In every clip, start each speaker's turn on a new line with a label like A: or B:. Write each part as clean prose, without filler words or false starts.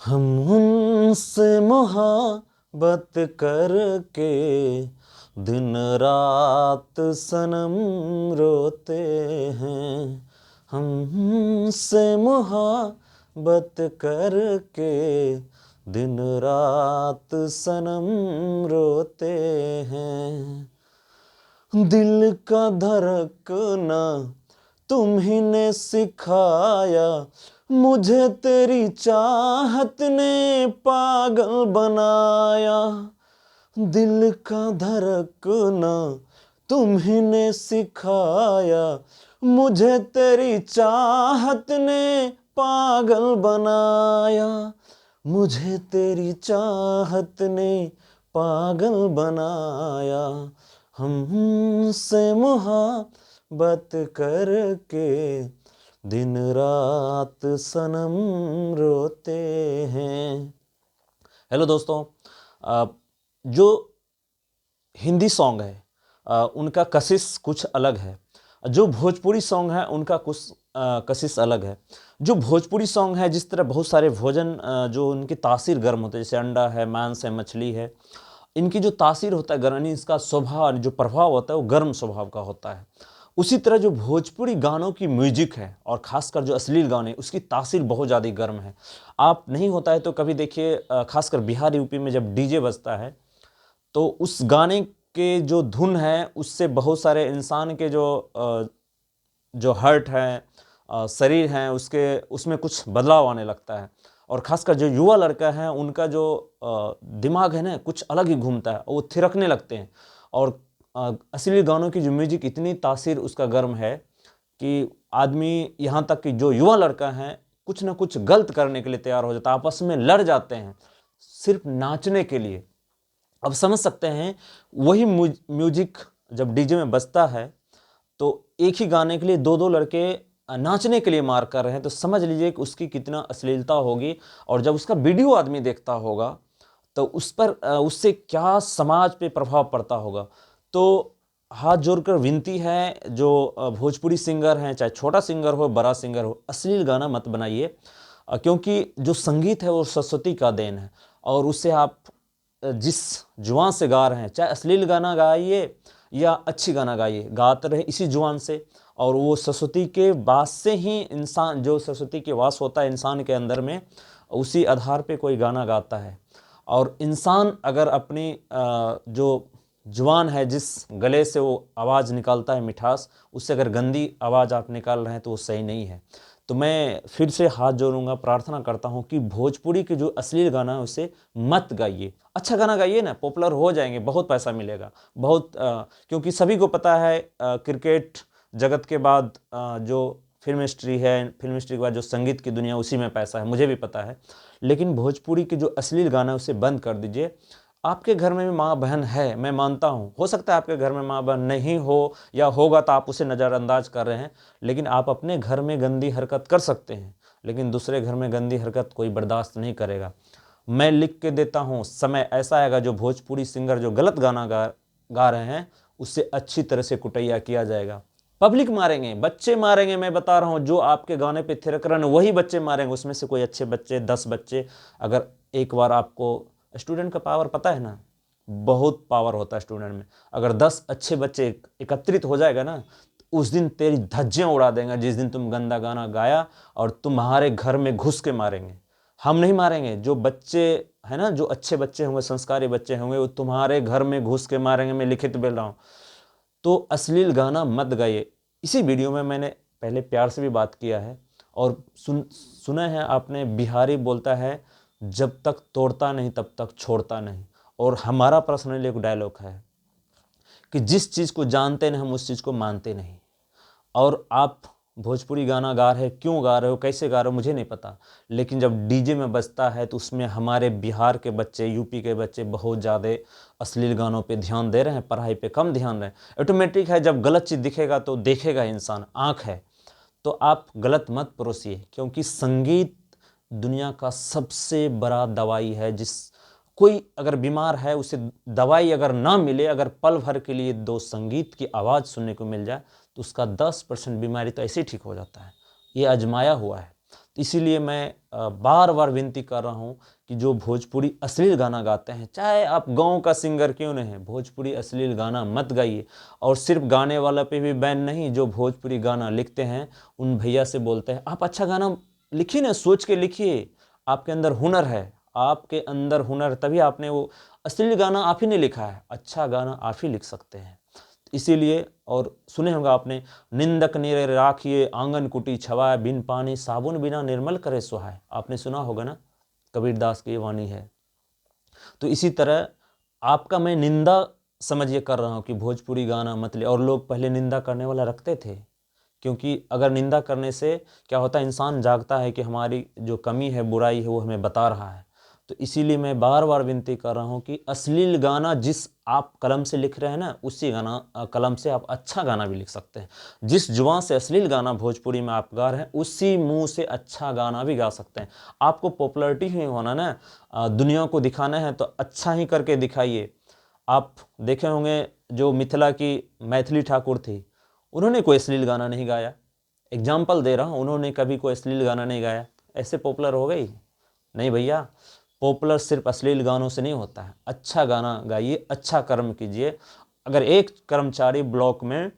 A: हम उनसे मोहब्बत करके दिन रात सनम रोते हैं। हम उनसे मोहब्बत करके दिन रात सनम रोते हैं। दिल का धड़कना तुम ही ने सिखाया, मुझे तेरी चाहत ने पागल बनाया। दिल का धड़कना तुम ही ने सिखाया, मुझे तेरी चाहत ने पागल बनाया। मुझे तेरी चाहत ने पागल बनाया। हमसे मोहब्बत करके दिन रात सनम रोते हैं। हेलो दोस्तों, जो हिंदी सॉन्ग है उनका कशिश कुछ अलग है। जो भोजपुरी सॉन्ग है उनका कुछ कशिश अलग है। जो भोजपुरी सॉन्ग है, जिस तरह बहुत सारे भोजन जो उनकी तासीर गर्म होते हैं, जैसे अंडा है, मांस है, मछली है, इनकी जो तासीर होता है गर्म, यानी इसका स्वभाव जो प्रभाव होता है वो गर्म स्वभाव का होता है। उसी तरह जो भोजपुरी गानों की म्यूजिक है और खासकर जो अश्लील गाने, उसकी तासीर बहुत ज़्यादा गर्म है। आप नहीं होता है तो कभी देखिए, खासकर बिहार यूपी में जब डीजे बजता है तो उस गाने के जो धुन है उससे बहुत सारे इंसान के जो हर्ट है, शरीर है, उसमें कुछ बदलाव आने लगता है। और खासकर जो युवा लड़का है उनका जो दिमाग है ना, कुछ अलग ही घूमता है, वो थिरकने लगते हैं। और असली गानों की जो म्यूजिक इतनी तासीर उसका गर्म है कि आदमी, यहाँ तक कि जो युवा लड़का है, कुछ ना कुछ गलत करने के लिए तैयार हो जाता है, आपस में लड़ जाते हैं सिर्फ नाचने के लिए। अब समझ सकते हैं, वही म्यूजिक जब डीजे में बजता है तो एक ही गाने के लिए दो दो लड़के नाचने के लिए मार कर रहे हैं, तो समझ लीजिए कि उसकी कितना अश्लीलता होगी। और जब उसका वीडियो आदमी देखता होगा तो उस पर उससे क्या समाज पे प्रभाव पड़ता होगा। तो हाथ जोड़कर विनती है, जो भोजपुरी सिंगर हैं, चाहे छोटा सिंगर हो बड़ा सिंगर हो, अश्लील गाना मत बनाइए। क्योंकि जो संगीत है वो सरस्वती का देन है। और उससे आप जिस जुबान से गा रहे हैं, चाहे अश्लील गाना गाइए या अच्छी गाना गाइए, गाते रहे इसी जुबान से। और वो सरस्वती के वास से ही इंसान, जो सरस्वती के वास होता है इंसान के अंदर में, उसी आधार पे कोई गाना गाता है। और इंसान अगर अपनी जो जुबान है, जिस गले से वो आवाज़ निकालता है मिठास, उससे अगर गंदी आवाज़ आप निकाल रहे हैं तो वो सही नहीं है। तो मैं फिर से हाथ जोड़ूंगा, प्रार्थना करता हूं कि भोजपुरी के जो अश्लील गाना है उसे मत गाइए। अच्छा गाना गाइए ना, पॉपुलर हो जाएंगे, बहुत पैसा मिलेगा, बहुत क्योंकि सभी को पता है क्रिकेट जगत के बाद जो फिल्म इंडस्ट्री है, फिल्म इंडस्ट्री के बाद जो संगीत की दुनिया, उसी में पैसा है, मुझे भी पता है। लेकिन भोजपुरी की जो अश्लील गाना है उसे बंद कर दीजिए। आपके घर में भी माँ बहन है, मैं मानता हूँ, हो सकता है आपके घर में माँ बहन नहीं हो, या होगा तो आप उसे नज़रअंदाज कर रहे हैं। लेकिन आप अपने घर में गंदी हरकत कर सकते हैं, लेकिन दूसरे घर में गंदी हरकत कोई बर्दाश्त नहीं करेगा। मैं लिख के देता हूँ, समय ऐसा आएगा जो भोजपुरी सिंगर जो गलत गाना गा रहे हैं उससे अच्छी तरह से कुटैया किया जाएगा। पब्लिक मारेंगे, बच्चे मारेंगे, मैं बता रहा हूँ, जो आपके गाने पे थिरक रहे हैं वही बच्चे मारेंगे। उसमें से कोई अच्छे बच्चे, 10 बच्चे, अगर एक बार आपको, स्टूडेंट का पावर पता है ना, बहुत पावर होता है स्टूडेंट में। अगर 10 अच्छे बच्चे एकत्रित हो जाएगा ना, तो उस दिन तेरी धज्जियां उड़ा देंगे, जिस दिन तुम गंदा गाना गाया, और तुम्हारे घर में घुस के मारेंगे। हम नहीं मारेंगे, जो बच्चे है ना, जो अच्छे बच्चे होंगे, संस्कारी बच्चे होंगे, वो तुम्हारे घर में घुस के मारेंगे, मैं लिखित बोल रहा हूँ। तो अश्लील गाना मत गाइए। इसी वीडियो में मैंने पहले प्यार से भी बात किया है, और सुना है आपने, बिहारी बोलता है, जब तक तोड़ता नहीं तब तक छोड़ता नहीं। और हमारा पर्सनली एक डायलॉग है कि जिस चीज़ को जानते नहीं हम उस चीज़ को मानते नहीं। और आप भोजपुरी गाना गा रहे, क्यों गा रहे हो, कैसे गा रहे हो, मुझे नहीं पता, लेकिन जब डीजे में बजता है तो उसमें हमारे बिहार के बच्चे, यूपी के बच्चे बहुत ज़्यादा अश्लील गानों पे ध्यान दे रहे हैं, पढ़ाई पे कम ध्यान रहे हैं। ऑटोमेटिक है, जब गलत चीज़ दिखेगा तो देखेगा इंसान, आँख है, तो आप गलत मत परोसिए। क्योंकि संगीत दुनिया का सबसे बड़ा दवाई है। जिस कोई अगर बीमार है, उसे दवाई अगर ना मिले, अगर पल भर के लिए दो संगीत की आवाज़ सुनने को मिल जाए, तो उसका 10% बीमारी तो ऐसे ही ठीक हो जाता है। ये आजमाया हुआ है। इसीलिए मैं बार बार विनती कर रहा हूँ कि जो भोजपुरी अश्लील गाना गाते हैं, चाहे आप गांव का सिंगर क्यों नहीं है, भोजपुरी अश्लील गाना मत गाइए। और सिर्फ गाने वाला पे भी बैन नहीं, जो भोजपुरी गाना लिखते हैं उन भैया से बोलते हैं आप अच्छा गाना लिखिए ना, सोच के लिखिए, आपके अंदर हुनर है, आपके अंदर हुनर, तभी आपने वो अश्लील गाना आप ही ने लिखा है, अच्छा गाना आप ही लिख सकते हैं। इसीलिए, और सुने होगा आपने, निंदक निरे राखिए आंगन कुटी छवाए, बिन पानी साबुन बिना निर्मल करे सुहाए, आपने सुना होगा ना, कबीरदास की ये वाणी है। तो इसी तरह आपका मैं निंदा समझिए कर रहा हूँ कि भोजपुरी गाना मत ले, और लोग पहले निंदा करने वाला रखते थे, क्योंकि अगर निंदा करने से क्या होता है, इंसान जागता है कि हमारी जो कमी है, बुराई है, वो हमें बता रहा है। तो इसीलिए मैं बार बार विनती कर रहा हूँ कि अश्लील गाना जिस आप कलम से लिख रहे हैं ना, उसी गाना कलम से आप अच्छा गाना भी लिख सकते हैं। जिस जुबान से अश्लील गाना भोजपुरी में आप गा रहे हैं, उसी मुंह से अच्छा गाना भी गा सकते हैं। आपको पॉपुलैरिटी ही होना ना, दुनिया को दिखाना है तो अच्छा ही करके दिखाइए। आप देखे होंगे जो मिथिला की मैथिली ठाकुर थी, उन्होंने कोई अश्लील गाना नहीं गाया, एग्जाम्पल दे रहा हूँ, उन्होंने कभी कोई अश्लील गाना नहीं गाया, ऐसे पॉपुलर हो गई? नहीं भैया, पॉपुलर सिर्फ अश्लील गानों से नहीं होता है, अच्छा गाना गाइए, अच्छा कर्म कीजिए। अगर एक कर्मचारी ब्लॉक में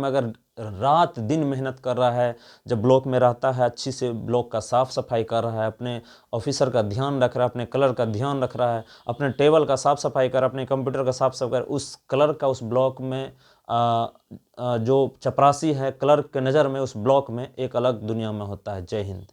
A: अगर रात दिन मेहनत कर रहा है, जब ब्लॉक में रहता है, अच्छी से ब्लॉक का साफ सफाई कर रहा है, अपने ऑफिसर का ध्यान रख रहा है, अपने कलर का ध्यान रख रहा है, अपने टेबल का साफ सफाई कर, अपने कंप्यूटर का साफ सफाई कर, उस कलर का उस ब्लॉक में जो चपरासी है, क्लर्क के नज़र में उस ब्लॉक में एक अलग दुनिया में होता है। जय हिंद।